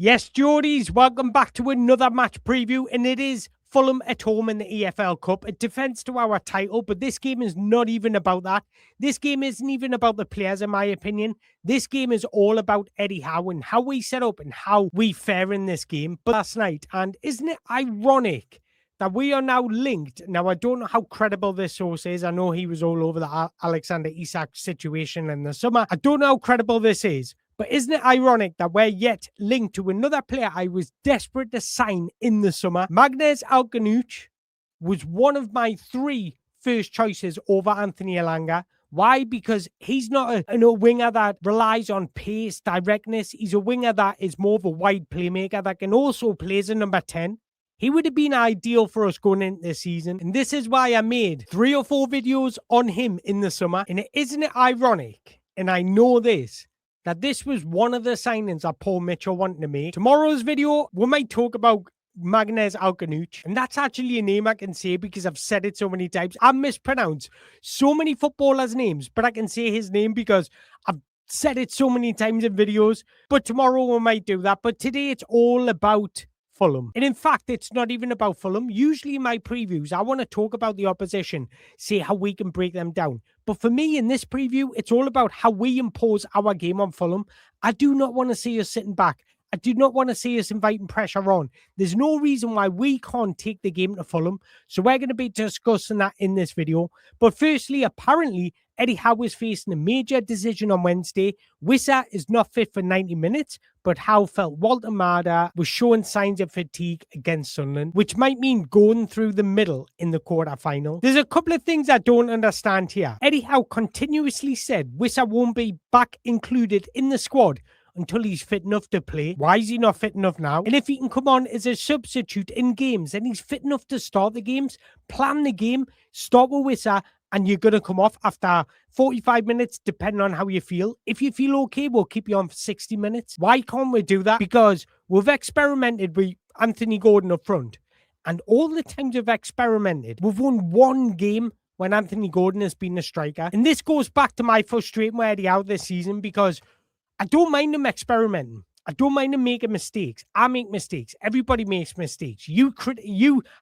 Yes, Geordies, welcome back to another match preview, and it is Fulham at home in the EFL Cup, a defence to our title, but this game is not even about that. This game isn't even about the players, in my opinion. This game is all about Eddie Howe and how we set up and how we fare in this game. But last night, and isn't it ironic that we are now linked? Now, I don't know how credible this source is. I know he was all over the Alexander Isak situation in the summer. I don't know how credible this is. But isn't it ironic that we're yet linked to another player I was desperate to sign in the summer? Magnez Alkanuch was one of my three first choices over Anthony Elanga. Why? Because he's not a winger that relies on pace, directness. He's a winger that is more of a wide playmaker that can also play as a number 10. He would have been ideal for us going into this season. And this is why I made 3 or 4 videos on him in the summer. And isn't it ironic? And I know this, that this was one of the signings that Paul Mitchell wanted to make. Tomorrow's video, we might talk about Magnez Alkanuch, and that's actually a name I can say because I've said it so many times. I mispronounce so many footballers' names, but I can say his name because I've said it so many times in videos. But tomorrow we might do that. But today it's all about Fulham. And in fact, it's not even about Fulham. Usually in my previews, I want to talk about the opposition, see how we can break them down. But for me, in this preview, it's all about how we impose our game on Fulham. I do not want to see us sitting back. I do not want to see us inviting pressure on. There's no reason why we can't take the game to Fulham. So we're going to be discussing that in this video. But firstly, apparently, Eddie Howe is facing a major decision on Wednesday. Wissa is not fit for 90 minutes, but Howe felt Walter Marda was showing signs of fatigue against Sunderland, which might mean going through the middle in the quarterfinal. There's a couple of things I don't understand here. Eddie Howe continuously said Wissa won't be back included in the squad until he's fit enough to play. Why is he not fit enough now? And if he can come on as a substitute in games, then he's fit enough to start the games, plan the game, start with Wissa, and you're going to come off after 45 minutes, depending on how you feel. If you feel okay, we'll keep you on for 60 minutes. Why can't we do that? Because we've experimented with Anthony Gordon up front. And all the times we've experimented, we've won one game when Anthony Gordon has been a striker. And this goes back to my frustration with Eddie Howe this season, because I don't mind him experimenting. I don't mind him making mistakes. I make mistakes. Everybody makes mistakes. You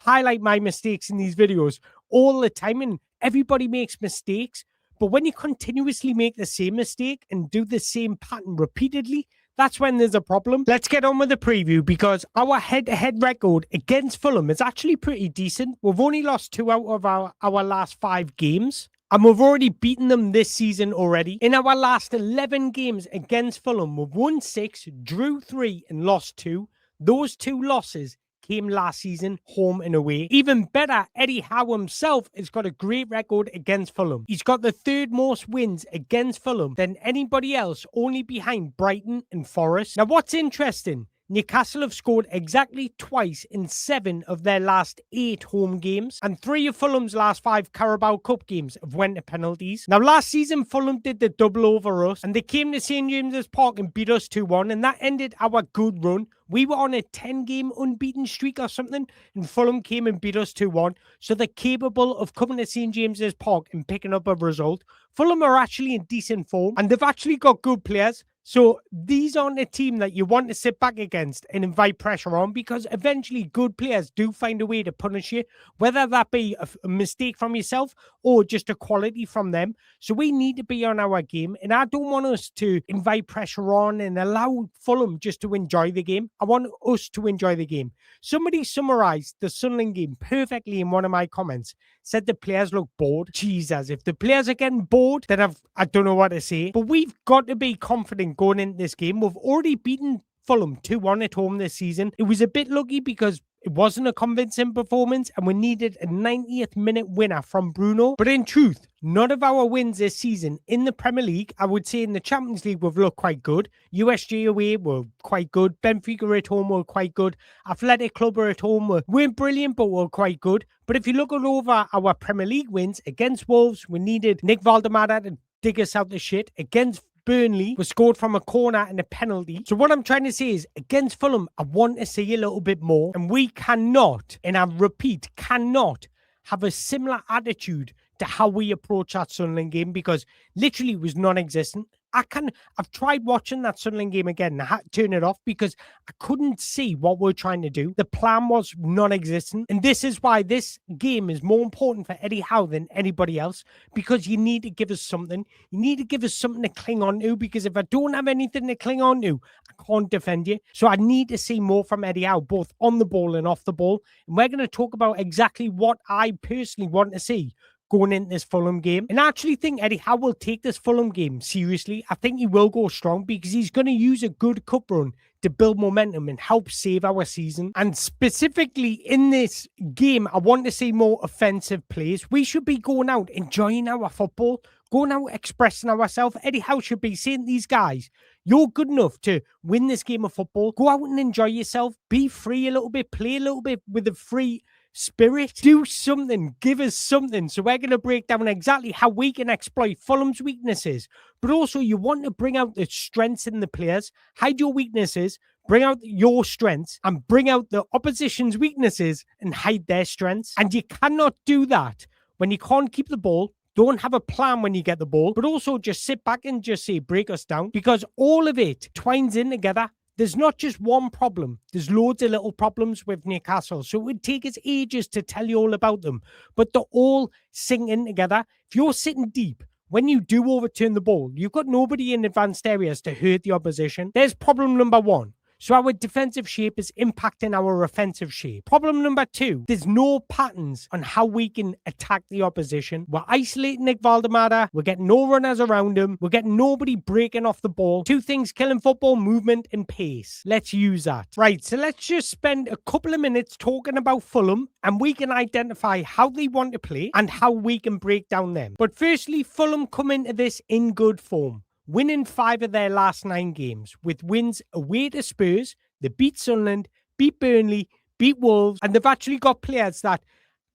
highlight my mistakes in these videos all the time, and everybody makes mistakes. But when you continuously make the same mistake and do the same pattern repeatedly, that's when there's a problem. Let's get on with the preview, because our head-to-head record against Fulham is actually pretty decent. We've only lost 2 out of our last 5 games. And we've already beaten them this season already. In our last 11 games against Fulham, we've won 6, drew 3, and lost 2. Those 2 losses came last season, home and away. Even better, Eddie Howe himself has got a great record against Fulham. He's got the 3rd most wins against Fulham than anybody else, only behind Brighton and Forest. Now, what's interesting, Newcastle have scored exactly twice in 7 of their last 8 home games, and 3 of Fulham's last 5 Carabao Cup games have went to penalties. Now, last season, Fulham did the double over us, and they came to St James's Park and beat us 2-1, and that ended our good run. We were on a 10-game unbeaten streak or something, and Fulham came and beat us 2-1. So they're capable of coming to St James's Park and picking up a result. Fulham are actually in decent form, and they've actually got good players. So these aren't a team that you want to sit back against and invite pressure on, because eventually good players do find a way to punish you, whether that be a mistake from yourself or just a quality from them. So we need to be on our game, and I don't want us to invite pressure on and allow Fulham just to enjoy the game. I want us to enjoy the game. Somebody summarized the Sunderland game perfectly in one of my comments. Said the players look bored. Jesus, if the players are getting bored, then I don't know what to say. But we've got to be confident going into this game. We've already beaten Fulham 2-1 at home this season. It was a bit lucky because it wasn't a convincing performance, and we needed a 90th minute winner from Bruno. But in truth, none of our wins this season in the Premier League, I would say in the Champions League, we've looked quite good. USG away were quite good. Benfica at home were quite good. Athletic Club at home weren't brilliant, but were quite good. But if you look over our Premier League wins, against Wolves, we needed Nick Valdemada to dig us out the shit. Against Burnley was scored from a corner and a penalty. So what I'm trying to say is, against Fulham, I want to see a little bit more. And we cannot, and I repeat, cannot have a similar attitude to how we approach that Sunderland game, because literally it was non-existent. I've tried watching that Sunderland game again and I had to turn it off because I couldn't see what we're trying to do. The plan was non-existent. And this is why this game is more important for Eddie Howe than anybody else, because you need to give us something. You need to give us something to cling on to, because if I don't have anything to cling on to, I can't defend you. So I need to see more from Eddie Howe, both on the ball and off the ball. And we're going to talk about exactly what I personally want to see going into this Fulham game. And I actually think Eddie Howe will take this Fulham game seriously. I think he will go strong because he's going to use a good cup run to build momentum and help save our season. And specifically in this game, I want to see more offensive plays. We should be going out, enjoying our football, going out, expressing ourselves. Eddie Howe should be saying to these guys, you're good enough to win this game of football. Go out and enjoy yourself. Be free a little bit. Play a little bit with a free spirit. Do something. Give us something. So we're going to break down exactly how we can exploit Fulham's weaknesses. But also you want to bring out the strengths in the players. Hide your weaknesses. Bring out your strengths and bring out the opposition's weaknesses and hide their strengths. And you cannot do that when you can't keep the ball. Don't have a plan when you get the ball, but also just sit back and just say, break us down, because all of it twines in together. There's not just one problem. There's loads of little problems with Newcastle. So it would take us ages to tell you all about them, but they're all sink in together. If you're sitting deep, when you do overturn the ball, you've got nobody in advanced areas to hurt the opposition. There's problem number one. So our defensive shape is impacting our offensive shape. Problem number two, there's no patterns on how we can attack the opposition. We're isolating Nick Valdemada. We're getting no runners around him. We're getting nobody breaking off the ball. Two things killing football: movement and pace. Let's use that. Right, so let's just spend a couple of minutes talking about Fulham, and we can identify how they want to play and how we can break down them. But firstly, Fulham come into this in good form, winning 5 of their last 9 games, with wins away to Spurs. They beat Sunderland, beat Burnley, beat Wolves, and they've actually got players that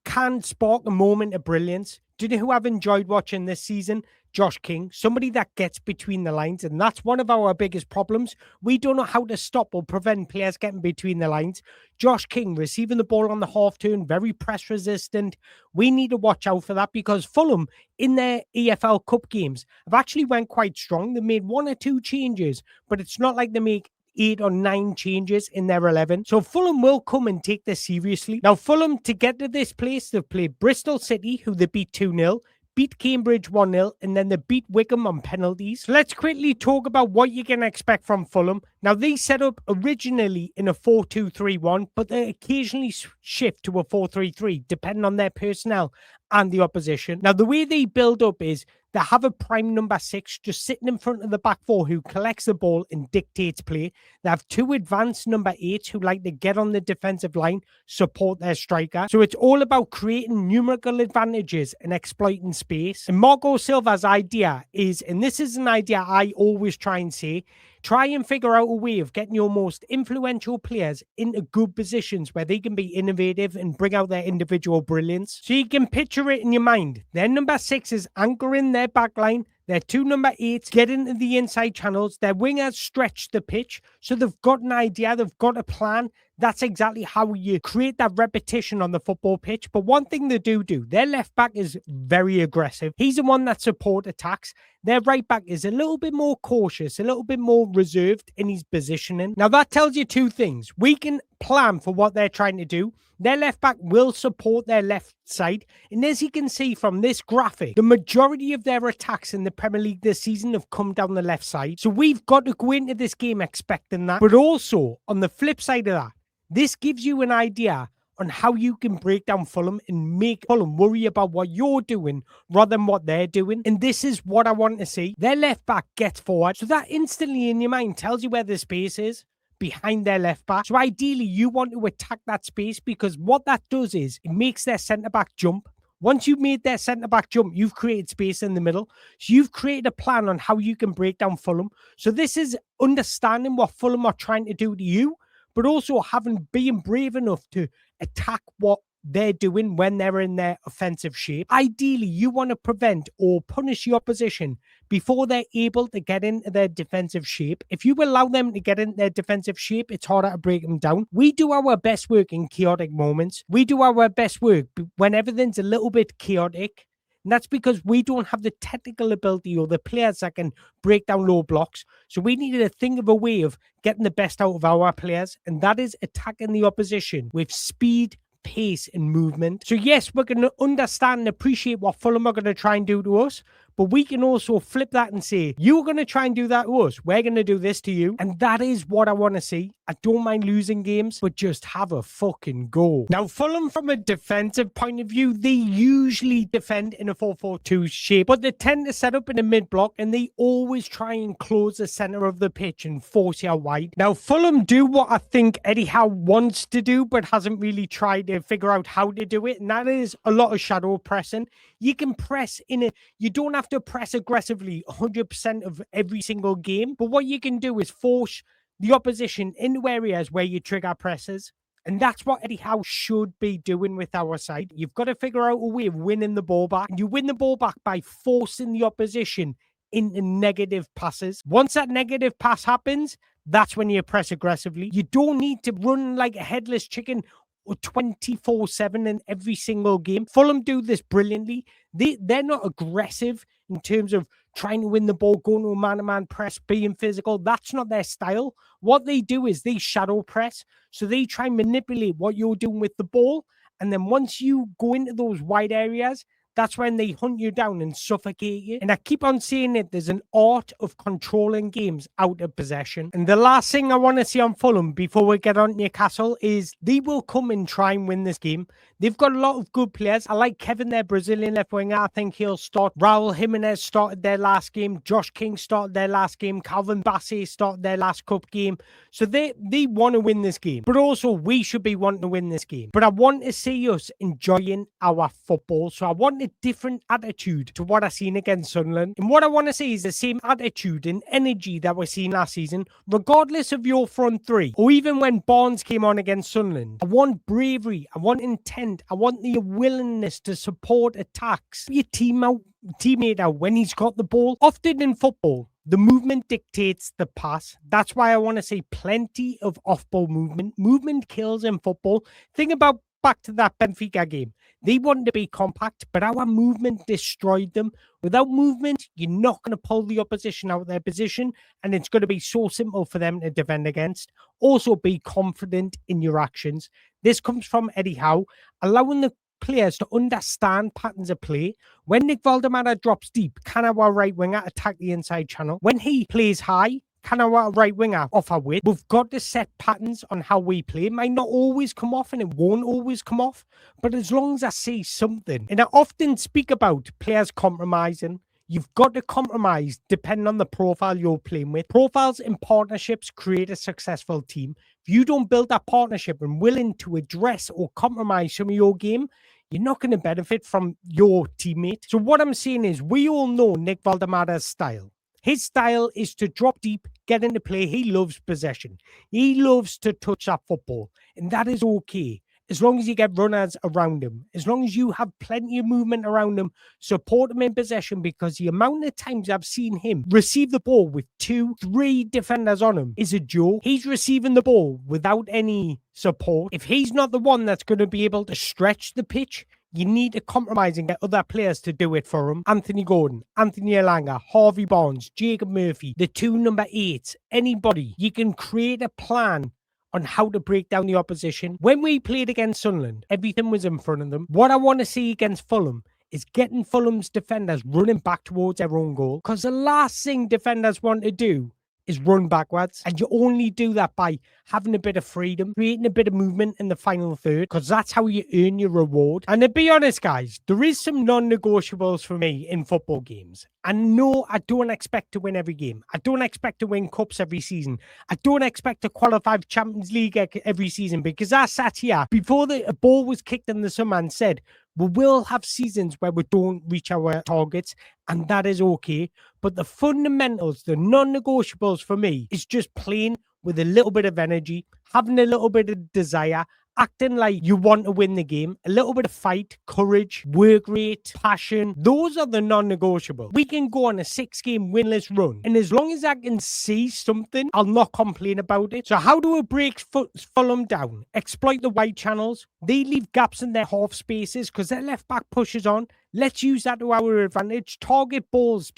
can spark a moment of brilliance. Do you know who I've enjoyed watching this season? Josh King, somebody that gets between the lines, and that's one of our biggest problems. We don't know how to stop or prevent players getting between the lines. Josh King receiving the ball on the half turn, very press resistant. We need to watch out for that, because Fulham in their EFL Cup games have actually went quite strong. They made 1 or 2 changes, but it's not like they make 8 or 9 changes in their 11. So Fulham will come and take this seriously. Now, Fulham, to get to this place, they've played Bristol City, who they beat 2-0. Beat Cambridge 1-0, and then they beat Wickham on penalties. So let's quickly talk about what you can expect from Fulham. Now, they set up originally in a 4-2-3-1, but they occasionally shift to a 4-3-3, depending on their personnel and the opposition. Now, the way they build up is they have a prime number 6 just sitting in front of the back 4 who collects the ball and dictates play. They have 2 advanced number 8s who like to get on the defensive line, support their striker. So it's all about creating numerical advantages and exploiting space. And Marco Silva's idea is, and this is an idea I always try and say, try and figure out a way of getting your most influential players into good positions where they can be innovative and bring out their individual brilliance. So you can picture it in your mind. Their number 6 is anchoring their backline. Their 2 number 8s get into the inside channels. Their wingers stretch the pitch. So they've got an idea. They've got a plan. That's exactly how you create that repetition on the football pitch. But one thing they do, their left back is very aggressive. He's the one that support attacks. Their right back is a little bit more cautious, a little bit more reserved in his positioning. Now, that tells you 2 things. We can plan for what they're trying to do. Their left back will support their left side. And as you can see from this graphic, the majority of their attacks in the Premier League this season have come down the left side. So we've got to go into this game expecting that. But also, on the flip side of that, this gives you an idea on how you can break down Fulham and make Fulham worry about what you're doing rather than what they're doing. And this is what I want to see. Their left back gets forward. So that instantly in your mind tells you where the space is behind their left back. So ideally, you want to attack that space, because what that does is it makes their centre-back jump. Once you've made their centre-back jump, you've created space in the middle. So you've created a plan on how you can break down Fulham. So this is understanding what Fulham are trying to do to you, but also being brave enough to attack what they're doing when they're in their offensive shape. Ideally, you want to prevent or punish the opposition before they're able to get into their defensive shape. If you allow them to get into their defensive shape, it's harder to break them down. We do our best work in chaotic moments. We do our best work when everything's a little bit chaotic. And that's because we don't have the technical ability or the players that can break down low blocks. So we needed to think of a way of getting the best out of our players, and that is attacking the opposition with speed, pace and movement. So yes, we're going to understand and appreciate what Fulham are going to try and do to us, but we can also flip that and say, you're going to try and do that to us. We're going to do this to you. And that is what I want to see. I don't mind losing games, but just have a fucking go. Now, Fulham, from a defensive point of view, they usually defend in a 4-4-2 shape, but they tend to set up in a mid-block, and they always try and close the centre of the pitch and force you out wide. Now, Fulham do what I think Eddie Howe wants to do, but hasn't really tried to figure out how to do it, and that is a lot of shadow pressing. You can press you don't have to press aggressively 100% of every single game, but what you can do is force the opposition into areas where you trigger presses. And that's what Eddie Howe should be doing with our side. You've got to figure out a way of winning the ball back. You win the ball back by forcing the opposition into negative passes. Once that negative pass happens, that's when you press aggressively. You don't need to run like a headless chicken 24/7 in every single game. Fulham do this brilliantly. They're not aggressive in terms of trying to win the ball, going to a man-to-man press, being physical. That's not their style. What they do is they shadow press. So they try and manipulate what you're doing with the ball. And then once you go into those wide areas, that's when they hunt you down and suffocate you. And I keep on saying it, there's an art of controlling games out of possession. And the last thing I want to see on Fulham before we get on Newcastle is they will come and try and win this game. They've got a lot of good players. I like Kevin, their Brazilian left winger. I think he'll start. Raul Jimenez started their last game. Josh King started their last game. Calvin Bassey started their last cup game. So they want to win this game. But also, we should be wanting to win this game. But I want to see us enjoying our football. So I want a different attitude to what I've seen against Sunderland. And what I want to see is the same attitude and energy that we're seeing last season, regardless of your front three. Or even when Barnes came on against Sunderland. I want bravery. I want intent. I want the willingness to support attacks. Your teammate out when he's got the ball. Often in football, the movement dictates the pass. That's why I want to say plenty of off-ball movement. Movement kills in football. Think about back to that Benfica game. They wanted to be compact, but our movement destroyed them. Without movement, you're not going to pull the opposition out of their position, and it's going to be so simple for them to defend against. Also, be confident in your actions. This comes from Eddie Howe, allowing the players to understand patterns of play. When Nick Valdemar drops deep, can our right winger attack the inside channel? When he plays high, can our right winger offer width? We've got to set patterns on how we play. It might not always come off and it won't always come off, but as long as I see something. And I often speak about players compromising. You've got to compromise depending on the profile you're playing with. Profiles and partnerships create a successful team. If you don't build that partnership and willing to address or compromise some of your game, you're not going to benefit from your teammate. So what I'm saying is we all know Nick Valdemar's style. His style is to drop deep, get into play. He loves possession. He loves to touch that football. And that is okay. As long as you get runners around him, as long as you have plenty of movement around him, support him in possession, because the amount of times I've seen him receive the ball with 2-3 defenders on him is a joke. He's receiving the ball without any support. If he's not the one that's going to be able to stretch the pitch, you need to compromise and get other players to do it for him. Anthony Gordon, Anthony Elanga, Harvey Barnes, Jacob Murphy, the 2 number 8s, anybody. You can create a plan on how to break down the opposition. When we played against Sunderland, everything was in front of them. What I want to see against Fulham is getting Fulham's defenders running back towards their own goal, because the last thing defenders want to do is run backwards. And you only do that by having a bit of freedom, creating a bit of movement in the final third, because that's how you earn your reward. And to be honest, guys, there is some non-negotiables for me in football games. And no, I don't expect to win every game. I don't expect to win cups every season. I don't expect to qualify for Champions League every season, because I sat here before the ball was kicked in the summer and said, we will have seasons where we don't reach our targets, and that is okay. But the fundamentals, the non-negotiables for me, is just playing with a little bit of energy, having a little bit of desire, acting like you want to win the game, a little bit of fight, courage, work rate, passion. Those are the non-negotiables. We can go on a 6-game winless run, and as long as I can see something, I'll not complain about it. So how do we break Fulham down? Exploit the wide channels. They leave gaps in their half spaces because their left back pushes on. Let's use that to our advantage. Target balls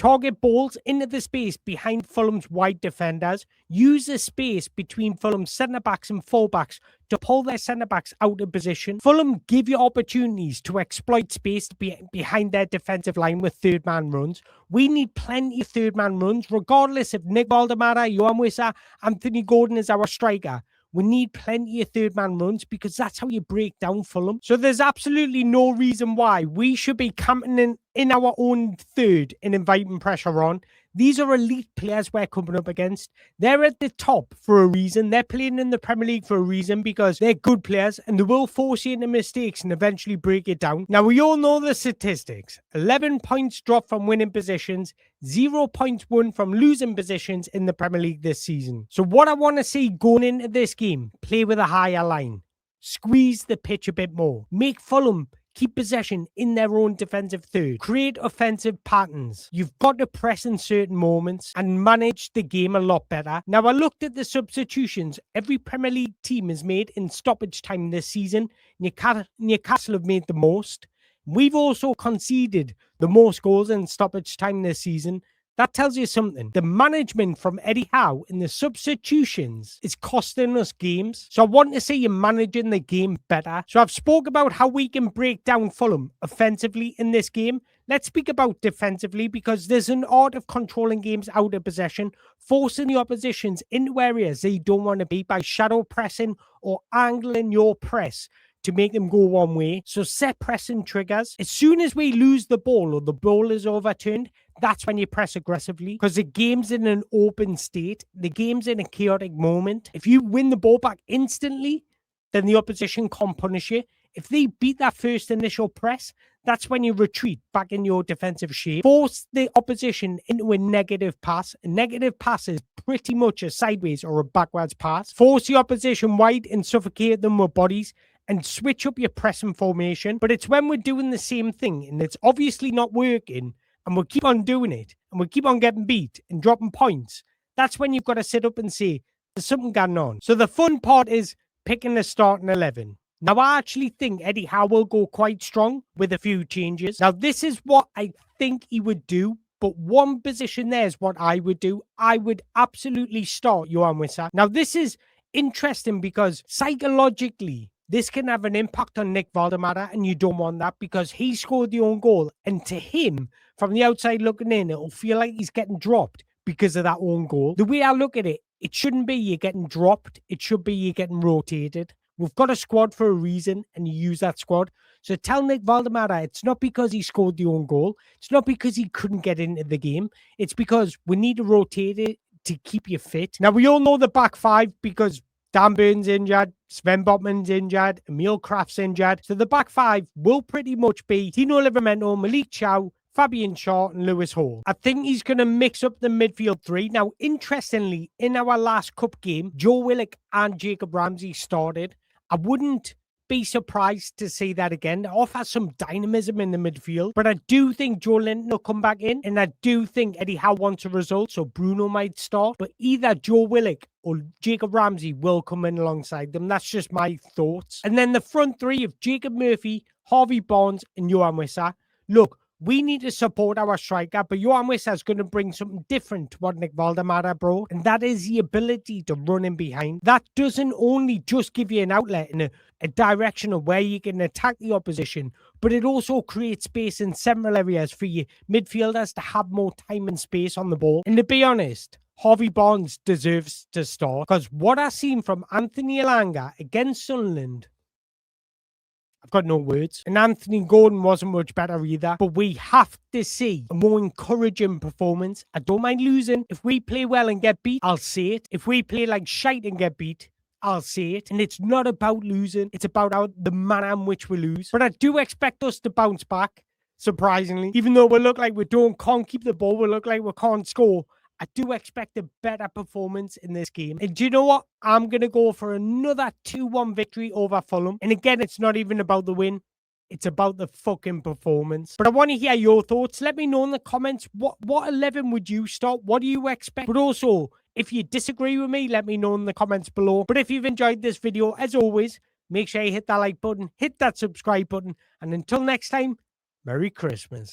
into the space behind Fulham's wide defenders. Use the space between Fulham's centre-backs and full-backs to pull their centre-backs out of position. Fulham give you opportunities to exploit space behind their defensive line with third-man runs. We need plenty of third-man runs, regardless if Nick Valdemara, Johan Wissa, Anthony Gordon is our striker. We need plenty of third-man runs because that's how you break down Fulham. So there's absolutely no reason why we should be camping in our own third and inviting pressure on. These are elite players we're coming up against. They're at the top for a reason. They're playing in the Premier League for a reason because they're good players and they will force you into mistakes and eventually break it down. Now, we all know the statistics. 11 points dropped from winning positions, 0 points won from losing positions in the Premier League this season. So what I want to see going into this game, play with a higher line. Squeeze the pitch a bit more. Make Fulham keep possession in their own defensive third. Create offensive patterns. You've got to press in certain moments and manage the game a lot better. Now, I looked at the substitutions every Premier League team has made in stoppage time this season. Newcastle have made the most. We've also conceded the most goals in stoppage time this season. That tells you something. The management from Eddie Howe in the substitutions is costing us games. So I want to see you managing the game better. So I've spoke about how we can break down Fulham offensively in this game. Let's speak about defensively because there's an art of controlling games out of possession, forcing the oppositions into areas they don't want to be by shadow pressing or angling your press to make them go one way. So set pressing triggers. As soon as we lose the ball or the ball is overturned, that's when you press aggressively because the game's in an open state. The game's in a chaotic moment. If you win the ball back instantly, then the opposition can't punish you. If they beat that first initial press, that's when you retreat back in your defensive shape. Force the opposition into a negative pass. A negative pass is pretty much a sideways or a backwards pass. Force the opposition wide and suffocate them with bodies and switch up your pressing formation. But it's when we're doing the same thing and it's obviously not working and we'll keep on doing it and we'll keep on getting beat and dropping points. That's when you've got to sit up and say, there's something going on. So the fun part is picking the starting 11. Now, I actually think Eddie Howe will go quite strong with a few changes. Now, this is what I think he would do, but one position there is what I would do. I would absolutely start Johan Wissa. Now, this is interesting because psychologically, this can have an impact on Nick Valdemara, and you don't want that because he scored the own goal. And to him, from the outside looking in, it'll feel like he's getting dropped because of that own goal. The way I look at it, it shouldn't be you're getting dropped. It should be you're getting rotated. We've got a squad for a reason, and you use that squad. So tell Nick Valdemara it's not because he scored the own goal. It's not because he couldn't get into the game. It's because we need to rotate it to keep you fit. Now, we all know the back five because Dan Burns injured, Sven Botman's injured, Emil Kraft's injured. So the back five will pretty much be Tino Livramento, Malik Chow, Fabian Shaw and Lewis Hall. I think he's going to mix up the midfield three. Now, interestingly, in our last cup game, Joe Willock and Jacob Ramsey started. I wouldn't be surprised to see that again. It offers some dynamism in the midfield, but I do think Joe Linton will come back in, and I do think Eddie Howe wants a result, so Bruno might start, but either Joe Willock or Jacob Ramsey will come in alongside them. That's just my thoughts. And then the front three of Jacob Murphy, Harvey Barnes, and Johan Wissa. Look, we need to support our striker, but Johan Wissa is going to bring something different to what Nick Valdemara brought, and that is the ability to run in behind. That doesn't only just give you an outlet and a direction of where you can attack the opposition, but it also creates space in several areas for your midfielders to have more time and space on the ball. And to be honest, Harvey Barnes deserves to start because what I've seen from Anthony Elanga against Sunderland, I've got no words. And Anthony Gordon wasn't much better either. But we have to see a more encouraging performance. I don't mind losing. If we play well and get beat, I'll say it. If we play like shite and get beat, I'll say it. And it's not about losing. It's about the manner in which we lose. But I do expect us to bounce back, surprisingly. Even though we look like we can't keep the ball, we look like we can't score. I do expect a better performance in this game. And do you know what? I'm going to go for another 2-1 victory over Fulham. And again, it's not even about the win. It's about the fucking performance. But I want to hear your thoughts. Let me know in the comments. What 11 would you start? What do you expect? But also, if you disagree with me, let me know in the comments below. But if you've enjoyed this video, as always, make sure you hit that like button, hit that subscribe button. And until next time, Merry Christmas.